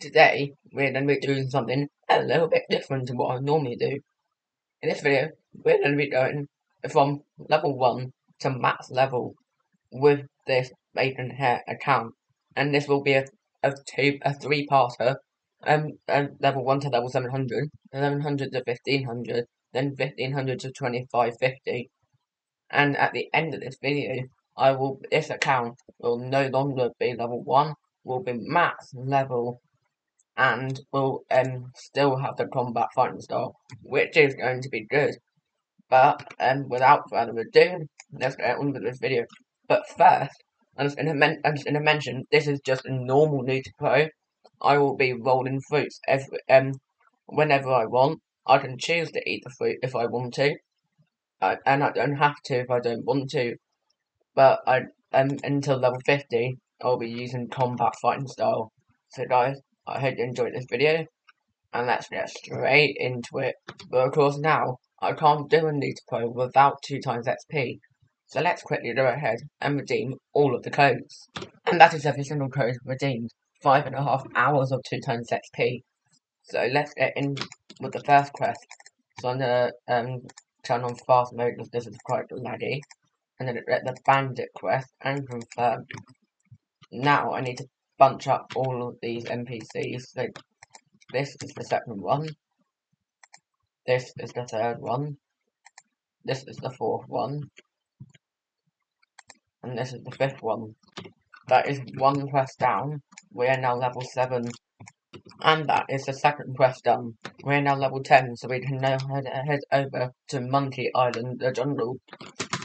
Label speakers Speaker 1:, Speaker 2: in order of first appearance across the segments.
Speaker 1: Today, we're going to be doing something a little bit different to what I normally do. In this video, we're going to be going from level 1 to max level with this bacon hair account. And this will be a three-parter. Level 1 to level 700, 700 to 1500, then 1500 to 2550. And at the end of this video, this account will no longer be level 1, will be max level and will still have the combat fighting style, which is going to be good. But without further ado, let's get on with this video. But first, I'm just gonna mention this is just a normal new to pro. I will be rolling fruits whenever I want. I can choose to eat the fruit if I want to, and I don't have to if I don't want to. But until level 50, I'll be using combat fighting style. So guys, I hope you enjoyed this video, and let's get straight into it. But of course now, I can't do a new to pro without 2 times XP, so let's quickly go ahead and redeem all of the codes. And that is every single code redeemed, 5.5 hours of 2 times XP. So let's get in with the first quest. So I'm gonna turn on fast mode because this is quite laggy, and then get the bandit quest and confirm. Now I need to bunch up all of these NPCs. So this is the second one. This is the third one. This is the fourth one. And this is the fifth one. That is one quest down. We are now level 7. And that is the second quest done. We are now level 10, so we can now head over to Monkey Island, the jungle.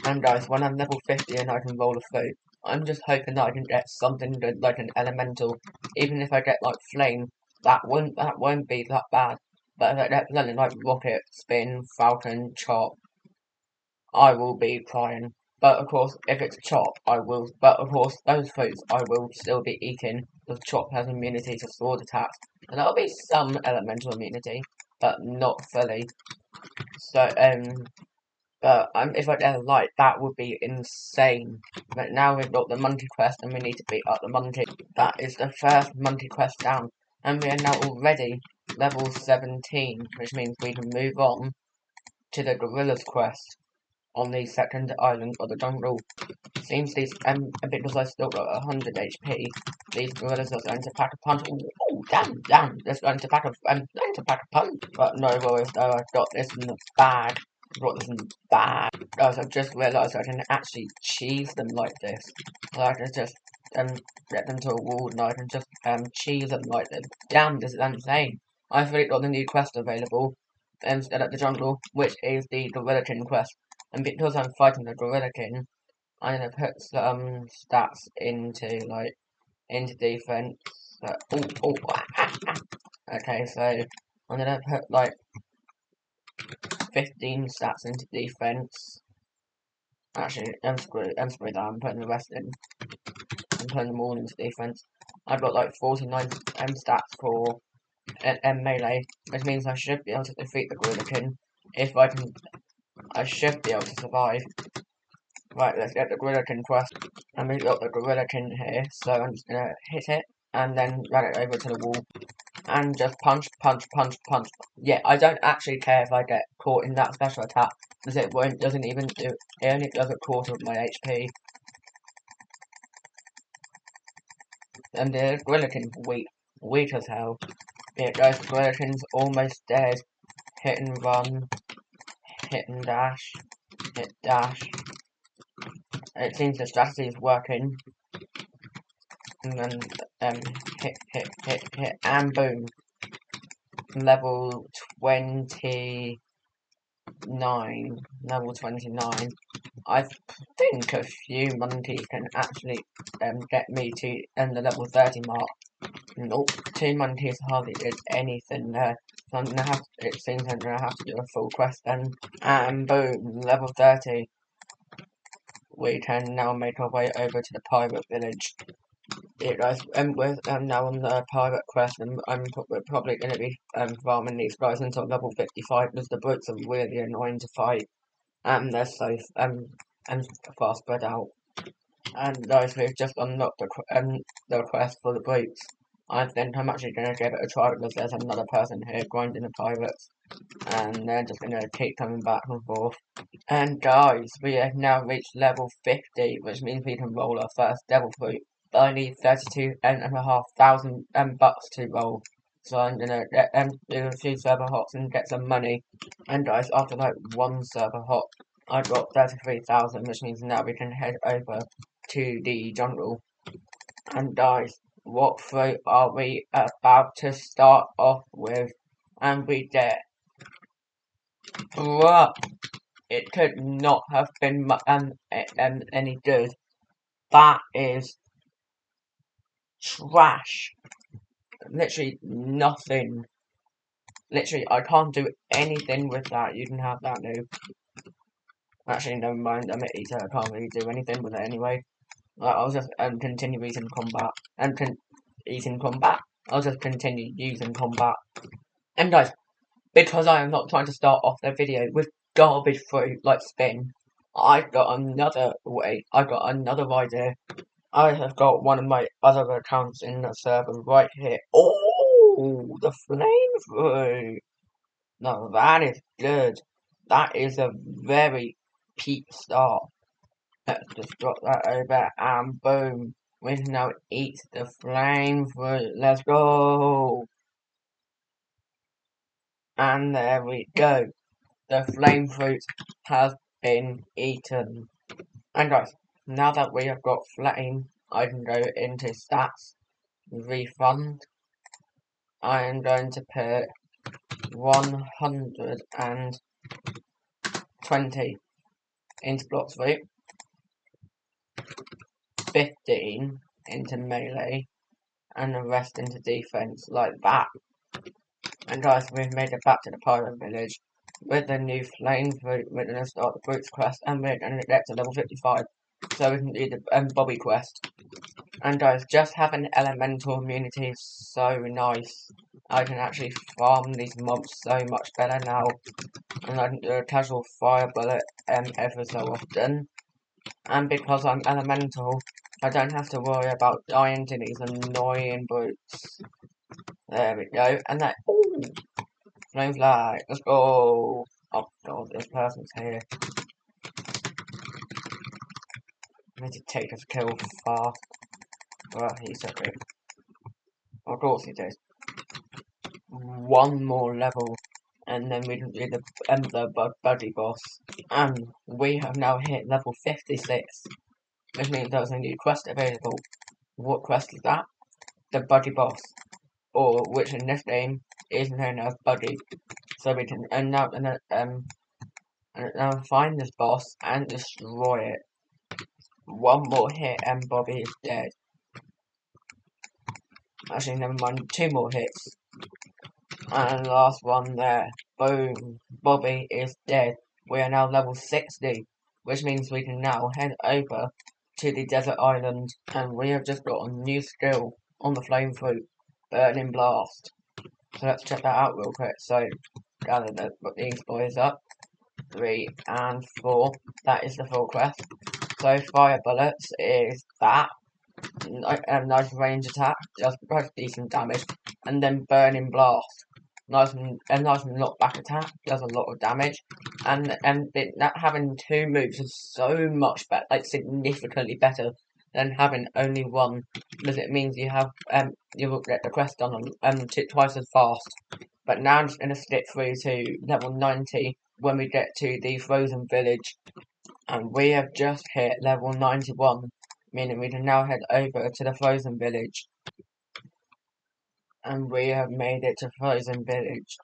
Speaker 1: And guys, when I'm level 50 and I can roll a fruit, I'm just hoping that I can get something good like an elemental. Even if I get like flame, that won't be that bad. But if I get something like rocket, spin, falcon, chop, I will be crying. But of course, if it's chop, I will. But of course, those fruits I will still be eating, because chop has immunity to sword attacks, and that'll be some elemental immunity, but not fully. So but if I get a light, that would be insane. But now we've got the monkey quest, and we need to beat up the monkey. That is the first monkey quest down, and we are now already level 17, which means we can move on to the gorillas quest on the second island of the jungle. Seems these because I still got 100 HP, these gorillas are going to pack a punch. Oh damn! They're going to pack a punch. But no worries though, I've got this in the bag. Guys, I've just realised I can actually cheese them like this. So I can just get them to a wall and I can just cheese them like this. Damn, this is insane. I've already got the new quest available instead of the jungle, which is the Gorilla King quest. And because I'm fighting the Gorilla King, I'm gonna put some stats into defense. Okay, so I'm gonna put like 15 stats into defense. Actually, I'm screwed that. I'm putting the rest in. I'm putting them all into defense. I've got like 49 stats for melee, which means I should be able to defeat the Gorilla King. If I can, I should be able to survive. Right, let's get the Gorilla King quest. And we've got the Gorilla King here, so I'm just gonna hit it and then run it over to the wall. And just punch. Yeah, I don't actually care if I get caught in that special attack, because it doesn't even do, it only does a quarter of my HP. And the Gorilla King's weak as hell. Yeah guys, the Gorilla King's almost dead. Hit and run, hit and dash, hit dash. It seems the strategy is working. And then hit, and boom. Level 29. Level 29. I think a few monkeys can actually get me to the level 30 mark. Nope, 2 monkeys hardly did anything there. So it seems I'm gonna have to do a full quest then. And boom, level 30. We can now make our way over to the pirate village. Yeah guys, we're now on the pirate quest, and we're probably going to be farming these guys until level 55, because the brutes are really annoying to fight, and they're so far spread out. And guys, we've just unlocked the quest for the brutes, I think I'm actually going to give it a try because there's another person here grinding the pirates, and they're just going to keep coming back and forth. And guys, we have now reached level 50, which means we can roll our first devil fruit. But I need 32,500 bucks to roll. So I'm gonna do a few server hops and get some money. And guys, after like one server hop, I got 33,000, which means now we can head over to the jungle. And guys, what fruit are we about to start off with? And we get, bruh, it could not have been any good. That is trash. Literally nothing. Literally, I can't do anything with that. You can have that noob. Actually, never mind. I'm an eater. I can't really do anything with it anyway. I'll just continue using combat. Using combat. I'll just continue using combat. And guys, because I am not trying to start off the video with garbage fruit like spin, I've got another way. I've got another idea. I have got one of my other accounts in the server right here. Oh, the flame fruit. Now that is good. That is a very peak start. Let's just drop that over and boom. We can now eat the flame fruit. Let's go. And there we go. The flame fruit has been eaten. And guys, now that we have got flame, I can go into stats, refund. I am going to put 120 into block fruit, 15 into melee, and the rest into defense, like that. And guys, we've made it back to the pirate village with the new flame fruit. We're going to start the Brutes quest, and we're going to get to level 55, so we can do the Bobby quest. And guys, just having elemental immunity is so nice. I can actually farm these mobs so much better now, and I can do a casual fire bullet every so often. And because I'm elemental, I don't have to worry about dying to these annoying brutes. There we go, and that, ooh, flame flag, let's go. Oh god, this person's here. I need to take this kill fast. Well, he's so good. Of course he does. One more level, and then we can do the buddy boss. And we have now hit level 56, which means there's a new quest available. What quest is that? The buddy boss, or which in this game is known as Buddy. So we can now find this boss and destroy it. One more hit and Bobby is dead. Actually, never mind. 2 more hits. And last one there. Boom. Bobby is dead. We are now level 60, which means we can now head over to the desert island. And we have just got a new skill on the flame fruit. Burning Blast. So let's check that out real quick. So, gather these boys up. 3 and 4. That is the full quest. So, Fire Bullets is that. Nice range attack, does quite decent damage, and then Burning Blast, nice and knockback attack, does a lot of damage, and that having 2 moves is so much better, like significantly better than having only one, because it means you have you will get the quest done twice as fast. But now I'm just gonna skip through to level 90 when we get to the Frozen Village, and we have just hit level 91. Meaning we can now head over to the Frozen Village. And we have made it to Frozen Village.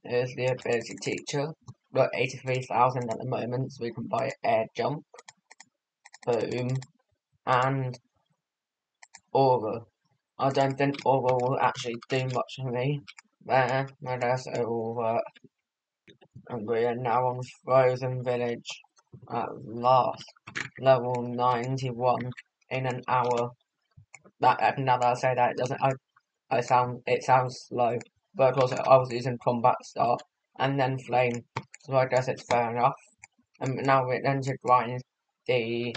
Speaker 1: Here's the ability teacher. Got 83,000 at the moment, so we can buy air jump. Boom. And aura. I don't think aura will actually do much for me. There, that's over. And we are now on Frozen Village. At last. Level 91 in an hour. Now that I say that, it doesn't. It sounds slow, but of course I was using combat start and then flame, so I guess it's fair enough. And now we're going to grind the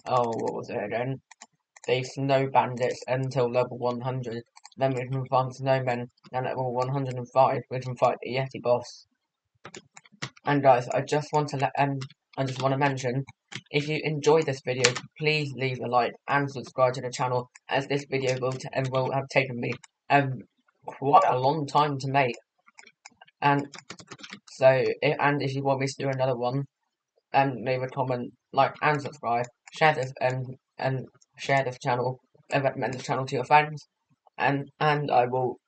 Speaker 1: what was it again? The snow bandits until level 100. then we can farm snowmen, and at level 105 we can fight the Yeti boss. And guys, I just want to mention, if you enjoyed this video, please leave a like and subscribe to the channel, as this video will have taken me quite a long time to make. And so, if you want me to do another one, leave a comment, like and subscribe, share this share this channel, and recommend this channel to your friends, and I will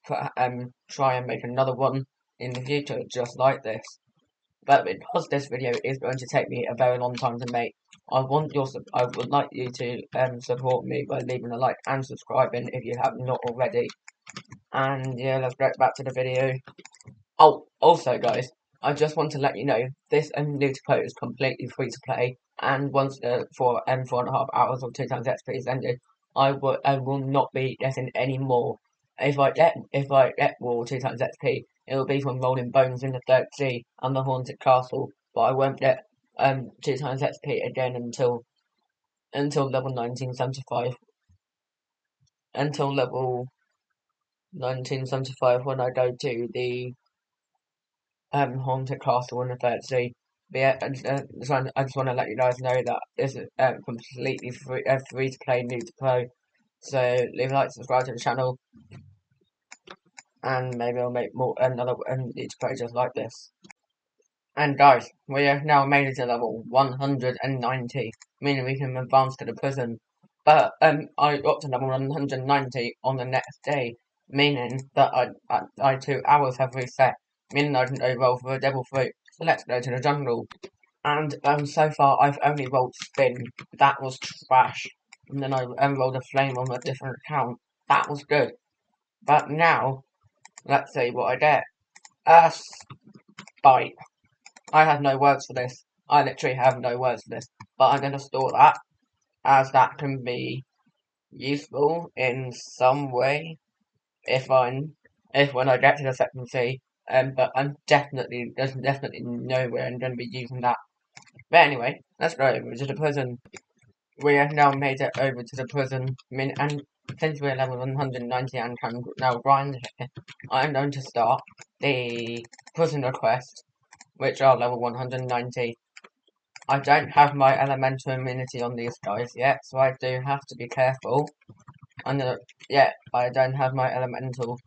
Speaker 1: try and make another one in the future just like this. But because this video is going to take me a very long time to make, I would like you to support me by leaving a like and subscribing if you have not already. And yeah, let's get back to the video. Oh, also guys, I just want to let you know, this new to play is completely free to play, and once for 4.5 hours or 2 times XP is ended, I will not be getting any more. If I get more 2 times XP, it will be from rolling bones in the 3rd sea and the haunted castle, but I won't get 2 times XP again until level 1975. Until level 1975, when I go to the haunted castle in the 3rd sea. But yeah, I just want to let you guys know that this is completely free to play, new to play. So leave a like, subscribe to the channel, and maybe I'll make another new to play just like this. And guys, we have now made it to level 190, meaning we can advance to the prison. But I got to level 190 on the next day, meaning that I 2 hours have reset, meaning I can go roll for a devil fruit. So let's go to the jungle. And so far I've only rolled spin. That was trash. And then I rolled a flame on a different account. That was good. But now, let's see what I get. Bite. I have no words for this. I literally have no words for this. But I'm going to store that, as that can be useful in some way if when I get to the second sea. But there's definitely nowhere I'm going to be using that. But anyway, let's go over to the prison. We have now made it over to the prison. And since we're level 190 and can now grind here, I'm going to start the prison request, which are level 190. I don't have my elemental immunity on these guys yet, so I do have to be careful. I don't have my elemental,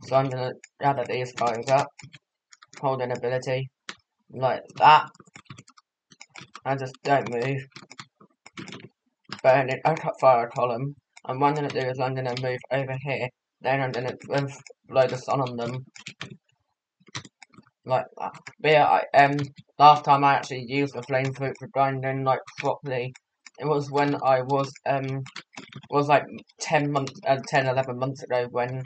Speaker 1: so I'm gonna gather these guys up, hold an ability, like that, and just don't move. Burn it, I cut fire column, and what I'm gonna do is I'm gonna move over here, then I'm gonna blow the sun on them, like that. But yeah, last time I actually used the flame fruit for grinding like properly, it was when I was like 11 months ago, when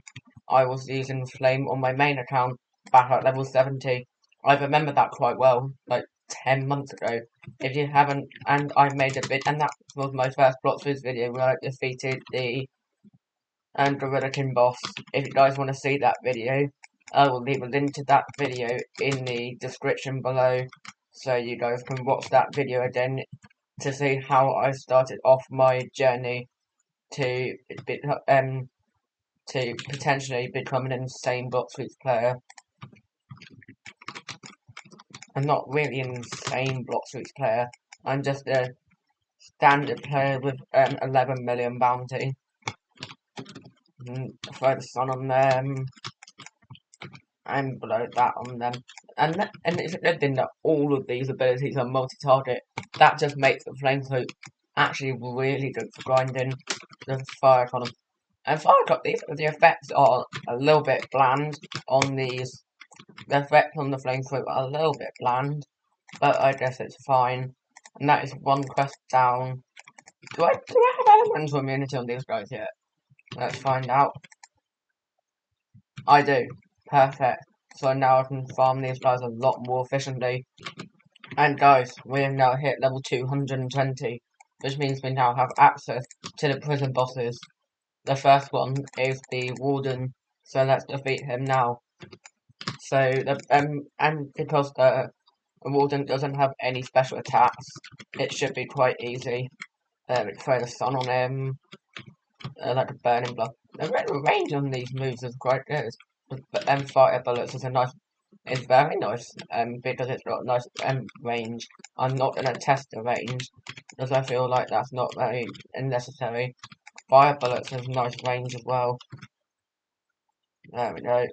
Speaker 1: I was using flame on my main account back at level 70. I remember that quite well, like 10 months ago. If you haven't, and I made a bit, and that was my first Blox Fizz video where I defeated the Gorilla King boss. If you guys want to see that video, I will leave a link to that video in the description below, so you guys can watch that video again to see how I started off my journey to potentially become an insane Blox Fizz player. I'm not really an insane Blox Fizz player. I'm just a standard player with 11 million bounty. Throw the sun on them, and blow that on them. And it's a good thing that all of these abilities are multi-target. That just makes the flame fruit actually really good for grinding the fire column. And fire column, the effects are a little bit bland on these. The effects on the flame fruit are a little bit bland, but I guess it's fine. And that is one quest down. Do I have elemental immunity on these guys yet? Let's find out. I do. Perfect. So now I can farm these guys a lot more efficiently. And guys, we have now hit level 220, which means we now have access to the prison bosses. The first one is the Warden, so let's defeat him now. So and because the Warden doesn't have any special attacks, it should be quite easy. Throw the sun on him. like the burning block. The range on these moves is quite good. Fire bullets is very nice. Because it's got nice range. I'm not gonna test the range because I feel like that's not very necessary. Fire bullets has nice range as well. There we go.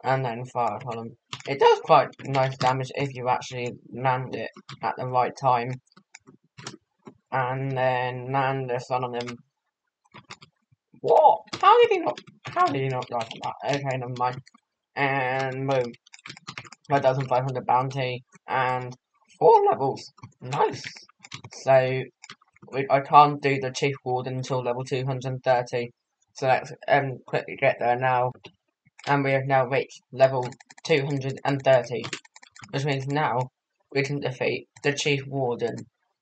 Speaker 1: And then fire column. It does quite nice damage if you actually land it at the right time. And then land this on him. What? How did he not die from that? Okay, never mind. And boom. 1,500 bounty and 4 levels. Nice. So I can't do the Chief Warden until level 230. So let's quickly get there now. And we have now reached level 230, which means now we can defeat the Chief Warden.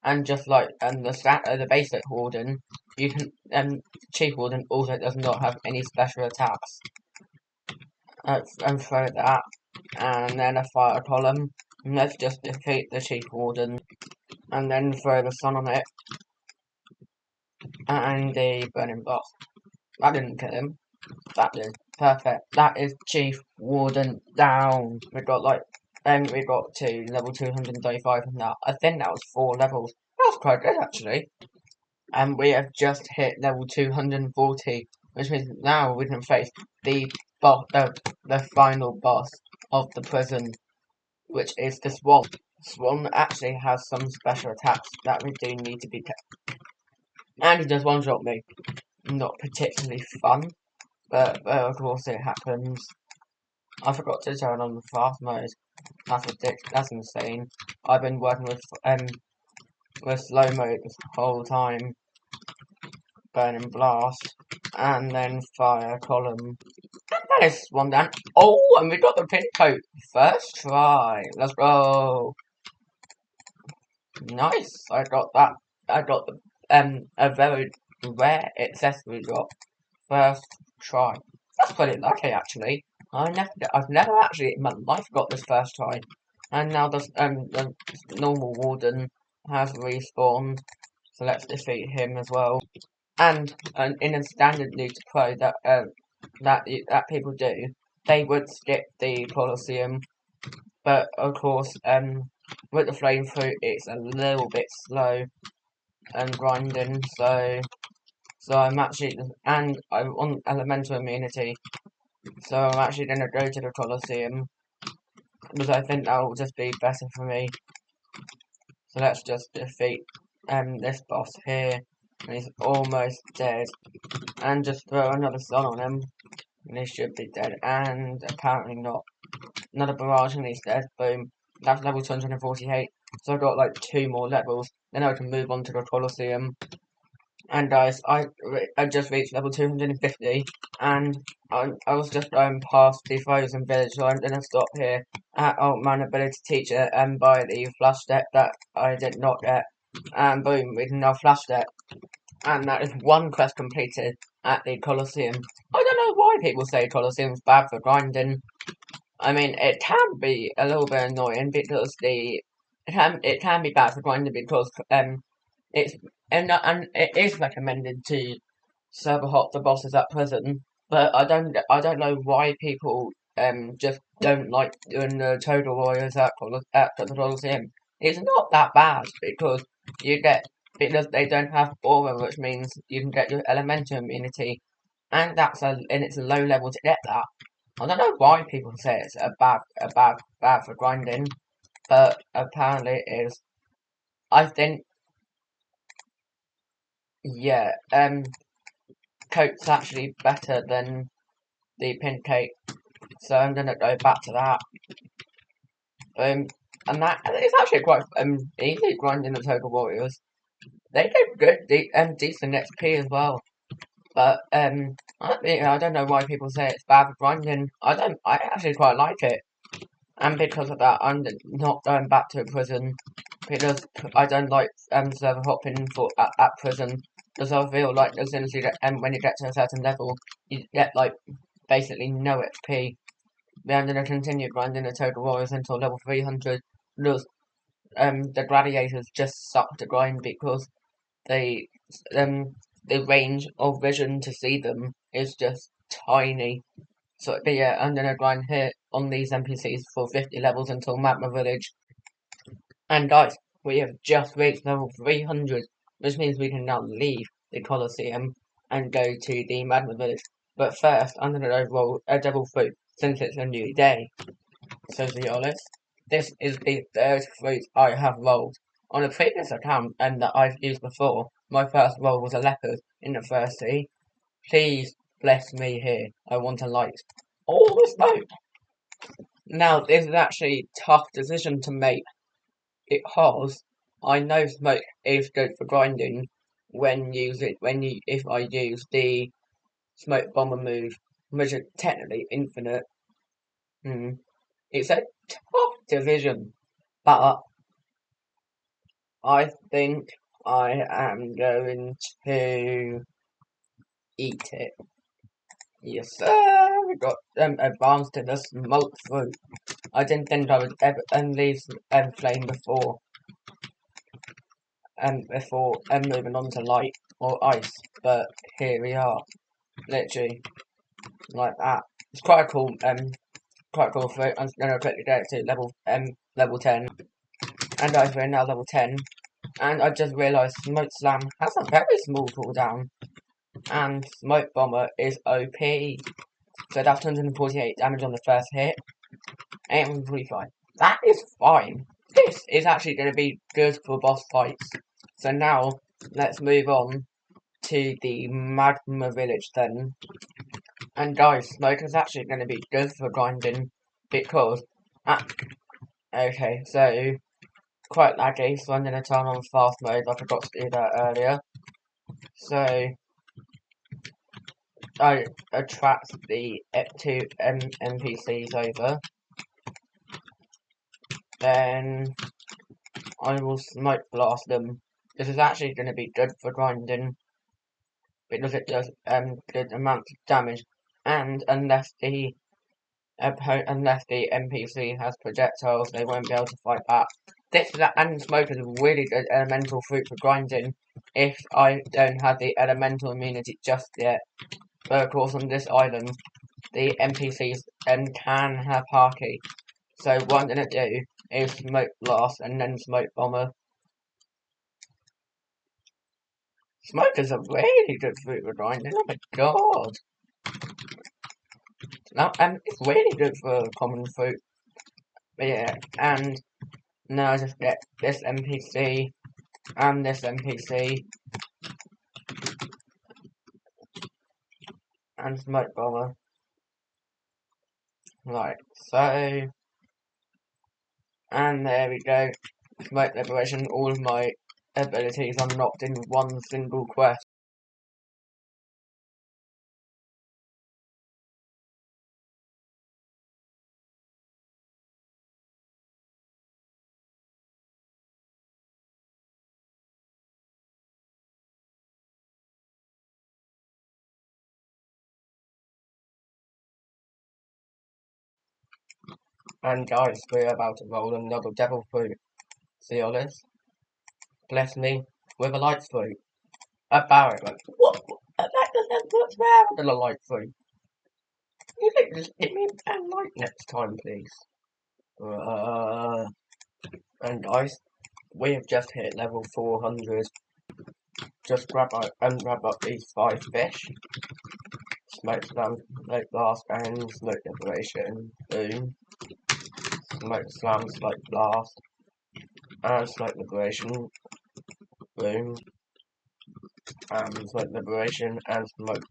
Speaker 1: And just like the basic Warden, you can Chief Warden also does not have any special attacks. And throw that, and then a fire column. And let's just defeat the Chief Warden, and then throw the sun on it, and the burning boss. That didn't kill him. That did. Perfect. That is Chief Warden down. We got we got to level 235 from that. I think that was 4 levels. That was quite good actually. And we have just hit level 240, which means now we can face the boss, the final boss of the prison, which is the Swan. Swan actually has some special attacks that we do need to be and he does one-shot me. Not particularly fun, but of course it happens. I forgot to turn on the fast mode. That's ridiculous. That's insane. I've been working with slow mode this whole time. Burning blast, and then fire column. That is one down. Oh, and we got the pin coat first try. Let's go. Nice. I got that. I got the a very rare accessory drop first try. That's pretty lucky actually. I've never actually in my life got this first try, and now the normal warden has respawned. So let's defeat him as well. And in a standard new to pro that people do, they would skip the Colosseum, but of course with the flame fruit it's a little bit slow and grinding. So I'm actually I'm on elemental immunity, so I'm actually gonna go to the Colosseum because I think that will just be better for me. So let's just defeat this boss here. And he's almost dead. And just throw another sun on him. And he should be dead. And apparently not. Another barrage and he's dead. Boom. That's level 248. So I've got like 2 more levels. Then I can move on to the Colosseum. And guys, I just reached level 250. And I was just going past the frozen village. So I'm going to stop here at Old Man Ability Teacher and buy the flash step that I did not get. And boom, we can now flash step. And that is 1 quest completed at the Colosseum. I don't know why people say Colosseum's bad for grinding. I mean, it can be a little bit annoying because it can be bad for grinding because it's and it is recommended to server hop the bosses at prison. But I don't know why people just don't like doing the Total Warriors at the Colosseum. It's not that bad because because they don't have aura, which means you can get your elemental immunity, and it's a low level to get that. I don't know why people say it's bad for grinding, but apparently it is. I think, yeah, coat's actually better than the pin cake, so I'm gonna go back to that. And that it's actually quite easy grinding the Total Warriors. They get good, decent XP as well. But I don't know why people say it's bad for grinding. I actually quite like it, and because of that, I'm not going back to prison because I don't like server hopping at prison because I feel like as soon as you get when you get to a certain level, you get like basically no XP. Then I'm gonna continue grinding the Total Warriors until level 300 because the gladiators just suck to grind because they the range of vision to see them is just tiny. So but yeah, I'm gonna grind here on these NPCs for 50 levels until Magma Village. And guys, we have just reached level 300, which means we can now leave the Colosseum and go to the Magma Village. But first, I'm gonna go roll a devil fruit since it's a new day. So to be honest, this is the third fruit I have rolled. On a previous account and that I've used before, my first roll was a leopard in the first sea. Please bless me here. I want a light. All the smoke! Now, this is actually a tough decision to make because I know smoke is good for grinding if I use the smoke bomber move, which is technically infinite. It's a tough decision, but I think I am going to eat it. Yes, sir. We got advanced to the smoke fruit. I didn't think I would ever leave flame before moving on to light or ice, but here we are, literally like that. It's quite a cool fruit. I'm gonna quickly get to level 10, and we're now level 10. And I just realised Smoke Slam has a very small cooldown, and Smoke Bomber is OP. So that's 248 damage on the first hit, 845. That is fine. This is actually going to be good for boss fights. So now, let's move on to the Magma Village then. And guys, Smoke is actually going to be good for grinding because... okay, so... quite laggy, so I'm going to turn on fast mode. I forgot to do that earlier. So... I attract the two NPCs over. Then I will smoke blast them. This is actually going to be good for grinding because it does good amounts of damage, and unless the NPC has projectiles, they won't be able to fight back. And smoke is a really good elemental fruit for grinding if I don't have the elemental immunity just yet. But of course on this island, the NPCs can have Haki. So what I'm going to do is Smoke Blast and then Smoke Bomber. Smoke is a really good fruit for grinding, oh my god. Now, it's really good for common fruit. But yeah, and now I just get this NPC and this NPC and Smoke Bomber. Right, so... and there we go. Smoke Liberation, all of my abilities unlocked in one single quest. And guys, we're about to roll another devil fruit. See all this? Bless me with a light fruit. A barret, like, what? What's rare with a light fruit? You think just give me a light next time, please? And guys, we have just hit level 400. Just grab up these 5 fish. Smoke Slam, Smoke Blast, and Smoke Liberation. Boom. Smoke Slam, Smoke Blast, and Smoke Liberation. Boom. Smoke Liberation and Smoke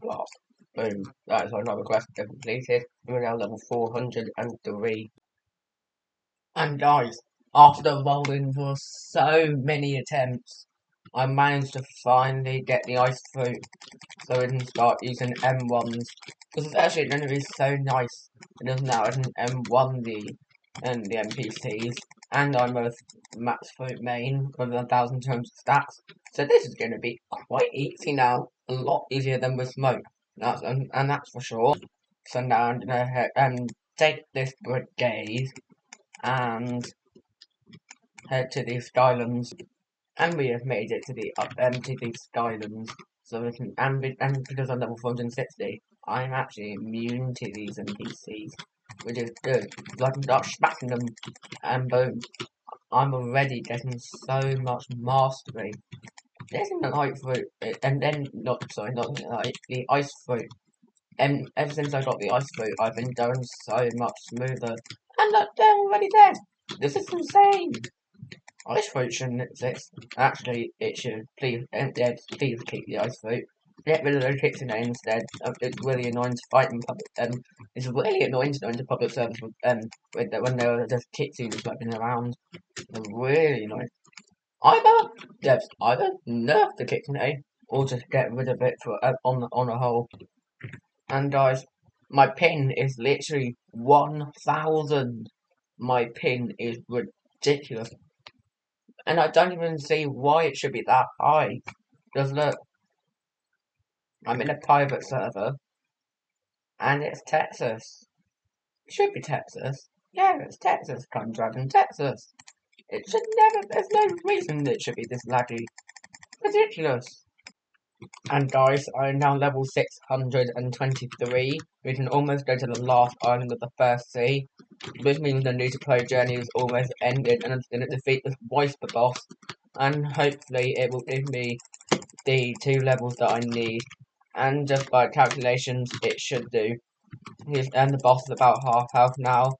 Speaker 1: Blast. Boom. That is another quest completed. We're now level 403. And guys, after rolling for so many attempts, I managed to finally get the ice fruit so we can start using M1s. Because it's actually going to be so nice because now I can M1 the NPCs, and I'm a max fruit main with 1,200 stacks. So this is going to be quite easy now, a lot easier than with smoke. And that's for sure. So now I'm going to take this brigade and head to the Skylands And we have made it to the to these Skylands. So we can, and because I'm level 460, I'm actually immune to these NPCs, which is good. Like I'm not smacking them, and boom, I'm already getting so much mastery. Getting the light fruit, and then not the light, the ice fruit. And ever since I got the ice fruit, I've been going so much smoother. And look, they're already dead. This is insane. Ice fruit shouldn't exist. Actually, it should. Please, please keep the ice fruit. Get rid of the kitchen instead. It's really annoying to fight in public. It's really annoying to go into public service when there are just kitchens floating around. It's really annoying. Either nerf the kitchen or just get rid of it for on a whole. And guys, my pin is literally 1,000. My pin is ridiculous. And I don't even see why it should be that high. Because look, I'm in a private server, and it's Texas. It should be Texas. Yeah, it's Texas. Come Dragon, Texas. It should never, there's no reason it should be this laggy. Ridiculous. And guys, I'm now level 623. We can almost go to the last island of the first sea, which means the new to pro journey is almost ended, and I'm going to defeat this Whisper boss, and hopefully it will give me the 2 levels that I need, and just by calculations it should do. And the boss is about half health now.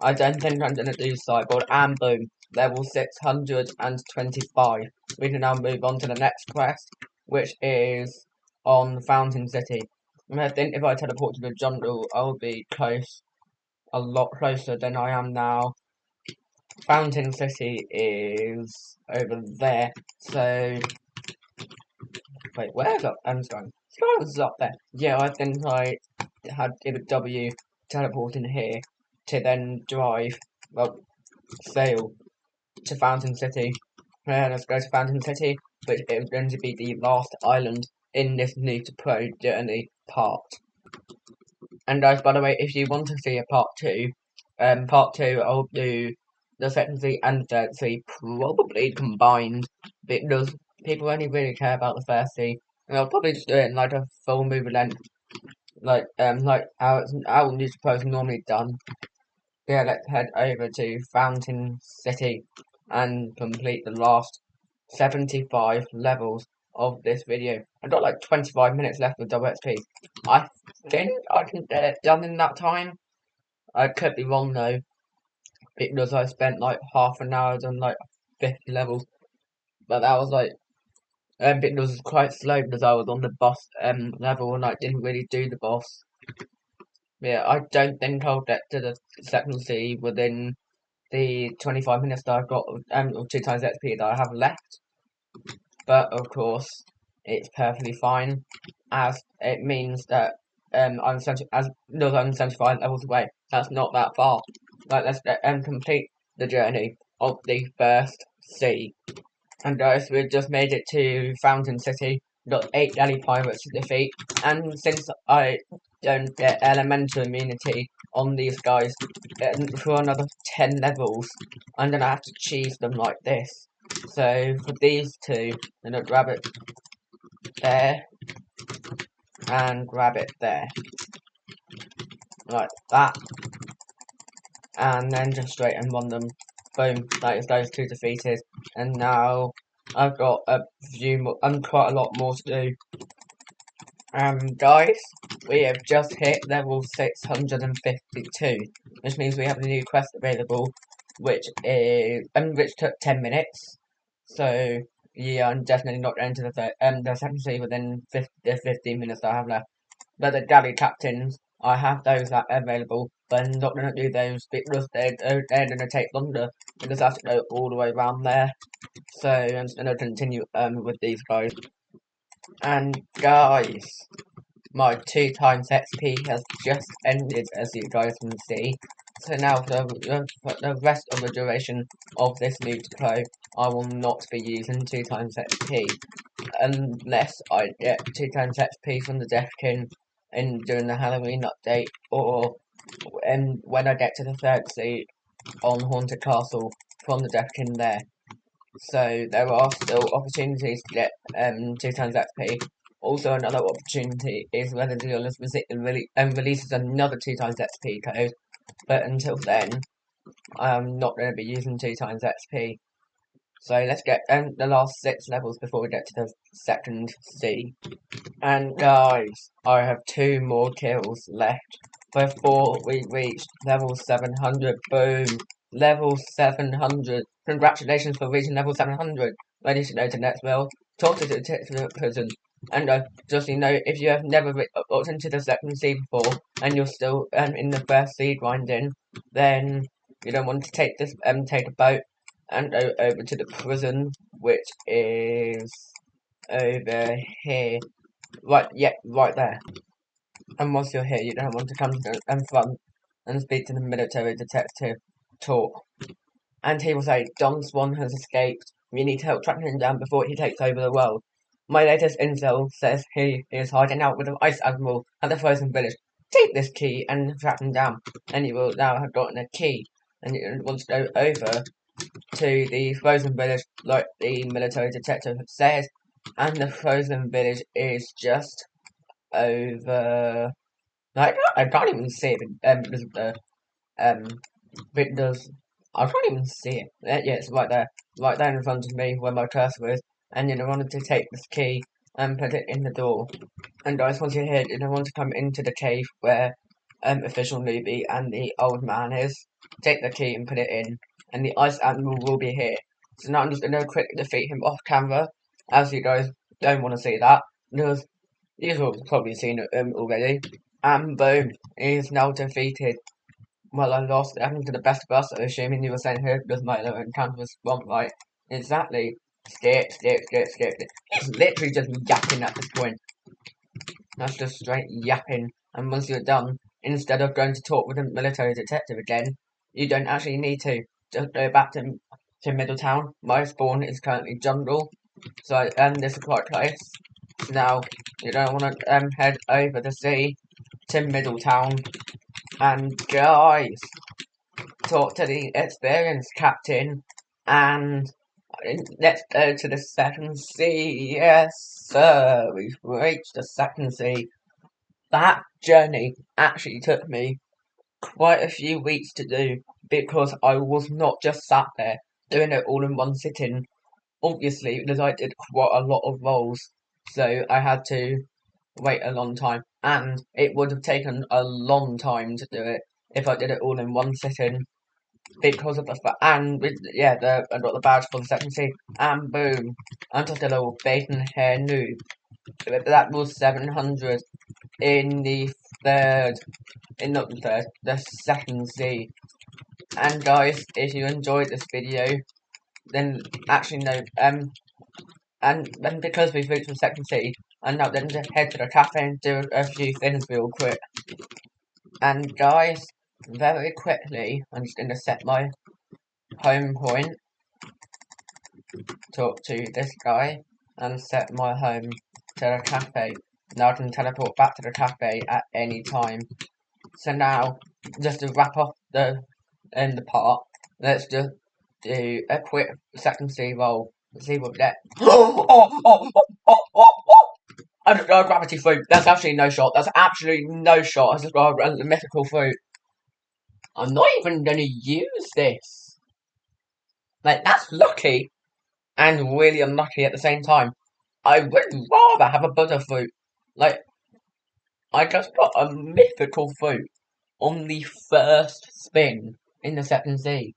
Speaker 1: I don't think I'm going to do sideboard, and boom, level 625. We can now move on to the next quest, which is on Fountain City. And I think if I teleport to the jungle, I'll be close, a lot closer than I am now. Fountain City is over there, so wait, where's up? Skyland's up there. Yeah, I think I had give a W teleport in here to then drive, well, sail to Fountain City. Let's go to Fountain City, which is going to be the last island in this new to pro journey part. And guys, by the way, if you want to see a part 2, I'll do the second sea and third sea probably combined, because people only really care about the first sea. And I'll probably just do it in like a full movie length, like how New to Pro is normally done. Yeah, let's head over to Fountain City and complete the last 75 levels of this video. I've got like 25 minutes left with double XP. I think I can get it done in that time. I could be wrong though, because I spent like half an hour on like 50 levels. But that was like, it was quite slow because I was on the boss level and I didn't really do the boss. Yeah, I don't think I'll get to the second sea within the 25 minutes that I've got, or 2 times XP that I have left. But of course, it's perfectly fine, as it means that I'm 75 levels away. That's not that far. Like, let's complete the journey of the first sea. And guys, we've just made it to Fountain City. Got 8 galley pirates to defeat, and since I don't get elemental immunity on these guys for another 10 levels, I'm gonna have to cheese them like this. So for these two, I'm gonna grab it there and grab it there, like that, and then just straight and run them. Boom, that is those 2 defeated, and now I've got a few more, quite a lot more to do. Guys, we have just hit level 652, which means we have a new quest available, which took 10 minutes. So yeah, I'm definitely not going to the second sea within the 15 minutes that I have left. But the galley captains, I have those available, but I'm not going to do those because they're going to take longer, because I have to go all the way around there. So I'm just going to continue with these guys. And guys, my 2 times XP has just ended, as you guys can see. So now for the rest of the duration of this new to play, I will not be using 2 times XP unless I get 2 times XP from the Deathkin during the Halloween update, or when I get to the third sea on Haunted Castle from the Deathkin there. so there are still opportunities to get 2 times XP. Also, another opportunity is when the dealer releases another 2 times XP code, but until then, I'm not going to be using 2 times XP. So let's get the last 6 levels before we get to the second C. And guys, I have 2 more kills left before we reach level 700. Boom! Level 700. Congratulations for reaching level 700. Ready to go to the next world. Talk to the detective prison. And just so you know, if you have never looked into the second C before, and you're still in the first C grinding, then you don't want to take this take a boat and go over to the prison, which is over here. Right, yeah, right there. And once you're here, you don't want to come to the front and speak to the military detective. Talk. And he will say, Don Swan has escaped. We need to help track him down before he takes over the world. My latest intel says he is hiding out with the Ice Admiral at the Frozen Village. Take this key and track him down, and you will now have gotten a key. And you want to go over to the Frozen Village, like the military detective says. And the Frozen Village is just over. I can't even see it because of the because I can't even see it. Yeah, it's right there in front of me where my cursor is. And I wanted to take this key and put it in the door. And guys, once you're here, you don't want to come into the cave where official newbie and the old man is. Take the key and put it in, and the Ice Admiral will be here. So now I'm just gonna quickly defeat him off camera, as you guys don't want to see that, because you've probably seen it already. And boom, he's now defeated. Well, I lost. It happened to the best of us, assuming you were saying here because my little encounter was wrong, right? Exactly. Skip. He's literally just yapping at this point. That's just straight yapping. And once you're done, instead of going to talk with a military detective again, you don't actually need to. Just go back to Middletown. My spawn is currently jungle, so this is quite close. Now you don't want to head over the sea to Middletown. And guys, talk to the experienced captain, and let's go to the second sea. Yes, sir, we've reached the second sea. That journey actually took me quite a few weeks to do because I was not just sat there doing it all in one sitting. Obviously, because I did quite a lot of roles, so I had to wait a long time, and it would have taken a long time to do it if I did it all in one sitting because of the fact, and yeah, I got the badge for the second seed, and boom, I'm just a little bacon hair noob. That was 700 in the third, not the third, the second seed. And guys, if you enjoyed this video, then actually no, and then because we've reached the second seed, I'm now going to head to the cafe and do a few things real quick. And guys, very quickly, I'm just going to set my home point, talk to this guy, and set my home to the cafe. Now I can teleport back to the cafe at any time. So now, just to wrap up the part, let's just do a quick second C roll. Let's see what we get. I just got a gravity fruit. That's actually no shot. That's absolutely no shot. I just got a mythical fruit. I'm not even gonna use this. Like, that's lucky and really unlucky at the same time. I would rather have a butterfruit. Like, I just got a mythical fruit on the first spin in the second Z.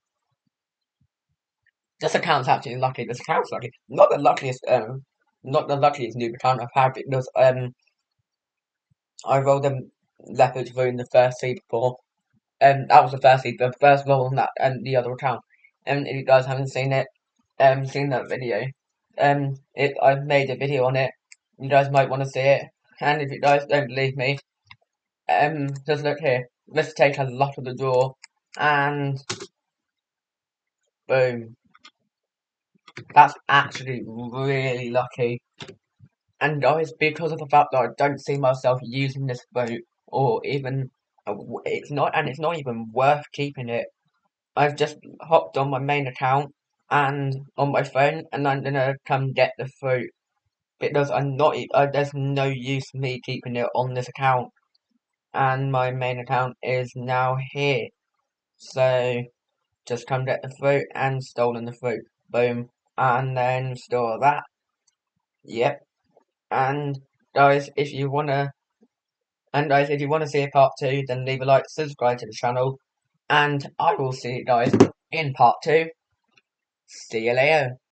Speaker 1: This account's actually lucky. This account's lucky. Not the luckiest noob account I've had because I rolled a leopard fruit in the first seed before. That was the first seed, the first roll on that the other account. And if you guys haven't seen it, seen that video, I've made a video on it. You guys might want to see it. And if you guys don't believe me, just look here. Let's take a lot of the draw, and boom. That's actually really lucky. And guys, because of the fact that I don't see myself using this boat, or even it's not even worth keeping it. I've just hopped on my main account and on my phone, and I'm gonna come get the fruit because I'm not. There's no use me keeping it on this account, and my main account is now here. So just come get the fruit and stolen the fruit. Boom, and then store that. Yep. And guys, if you wanna, see a part two, then leave a like, subscribe to the channel, and I will see you guys in part two. See you later.